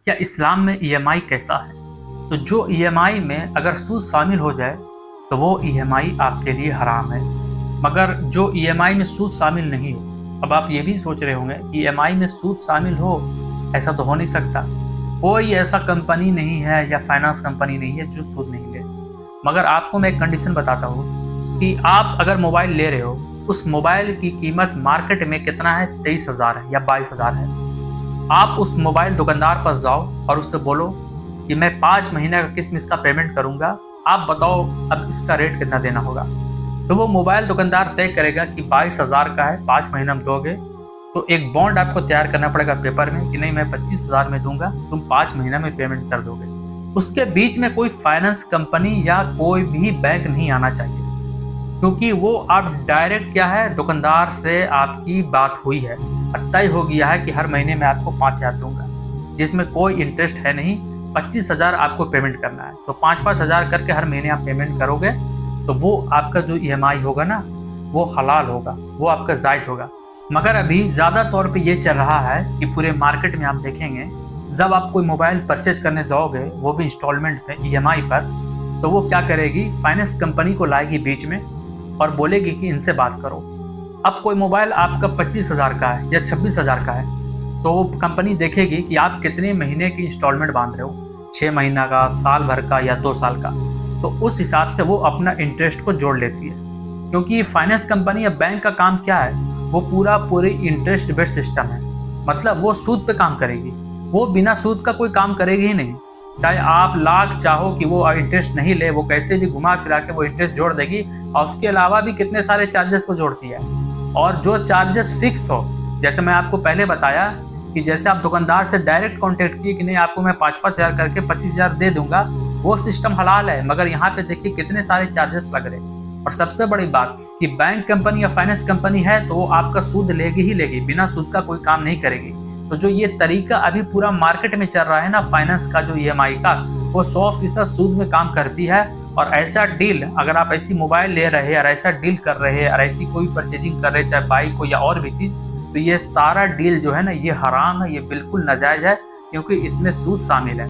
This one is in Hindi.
क्या इस्लाम में ईएमआई कैसा है? तो जो ईएमआई में अगर सूद शामिल हो जाए तो वो ईएमआई आपके लिए हराम है। मगर जो ईएमआई में सूद शामिल नहीं हो, अब आप ये भी सोच रहे होंगे कि ईएमआई में सूद शामिल हो, ऐसा तो हो नहीं सकता। कोई ऐसा कंपनी नहीं है या फाइनेंस कंपनी नहीं है जो सूद नहीं ले। मगर आपको मैं एक कंडीशन बताता हूँ कि आप अगर मोबाइल ले रहे हो, उस मोबाइल की कीमत मार्केट में कितना है, 23,000 है या 22,000 है। आप उस मोबाइल दुकानदार पर जाओ और उससे बोलो कि मैं 5 महीने का किस्त में इसका पेमेंट करूंगा, आप बताओ अब इसका रेट कितना देना होगा। तो वो मोबाइल दुकानदार तय करेगा कि 22,000 का है, 5 महीने में दोगे तो एक बॉन्ड आपको तैयार करना पड़ेगा पेपर में कि नहीं मैं 25,000 में दूंगा, तुम 5 महीने में पेमेंट कर दोगे। उसके बीच में कोई फाइनेंस कंपनी या कोई भी बैंक नहीं आना चाहिए, क्योंकि वो आप डायरेक्ट क्या है, दुकानदार से आपकी बात हुई है, तय हो गया है कि हर महीने में आपको 5,000 दूंगा, जिसमें कोई इंटरेस्ट है नहीं। 25,000 आपको पेमेंट करना है, तो 5,000 करके हर महीने आप पेमेंट करोगे तो वो आपका जो ईएमआई होगा ना, वो हलाल होगा, वो आपका जायज होगा। मगर अभी ज़्यादा तौर पे ये चल रहा है कि पूरे मार्केट में आप देखेंगे, जब आप कोई मोबाइल परचेज करने जाओगे, वो भी इंस्टॉलमेंट पे ईएमआई पर, तो वो क्या करेगी, फाइनेंस कंपनी को लाएगी बीच में और बोलेगी कि इनसे बात करो। अब कोई मोबाइल आपका 25,000 का है या 26,000 का है, तो वो कंपनी देखेगी कि आप कितने महीने की इंस्टॉलमेंट बांध रहे हो, 6 महीना का, साल भर का या 2 साल का, तो उस हिसाब से वो अपना इंटरेस्ट को जोड़ लेती है। क्योंकि फाइनेंस कंपनी या बैंक का काम क्या है, वो पूरी इंटरेस्ट बेस्ड सिस्टम है, मतलब वो सूद पे काम करेगी, वो बिना सूद का कोई काम करेगी ही नहीं। चाहे आप लाख चाहो कि वो इंटरेस्ट नहीं ले, वो कैसे भी घुमा फिरा के वो इंटरेस्ट जोड़ देगी, और उसके अलावा भी कितने सारे चार्जेस को जोड़ती है। और जो चार्जेस फिक्स हो, जैसे मैं आपको पहले बताया कि जैसे आप दुकानदार से डायरेक्ट कांटेक्ट किए कि नहीं आपको मैं 5-5 हज़ार करके 25,000 दे दूंगा, वो सिस्टम हलाल है। मगर यहाँ पे देखिए कितने सारे चार्जेस लग रहे हैं। और सबसे बड़ी बात कि बैंक कंपनी या फाइनेंस कंपनी है तो वो आपका सूद लेगी ही लेगी, बिना सूद का कोई काम नहीं करेगी। तो जो ये तरीका अभी पूरा मार्केट में चल रहा है ना, फाइनेंस का जो ईएमआई का, वो 100% सूद में काम करती है। और ऐसा डील, अगर आप ऐसी मोबाइल ले रहे हैं और ऐसा डील कर रहे हैं और ऐसी कोई परचेजिंग कर रहे हैं, चाहे बाइक हो या और भी चीज़, तो ये सारा डील जो है ना, ये हराम है, ये बिल्कुल नाजायज़ है, क्योंकि इसमें सूद शामिल है।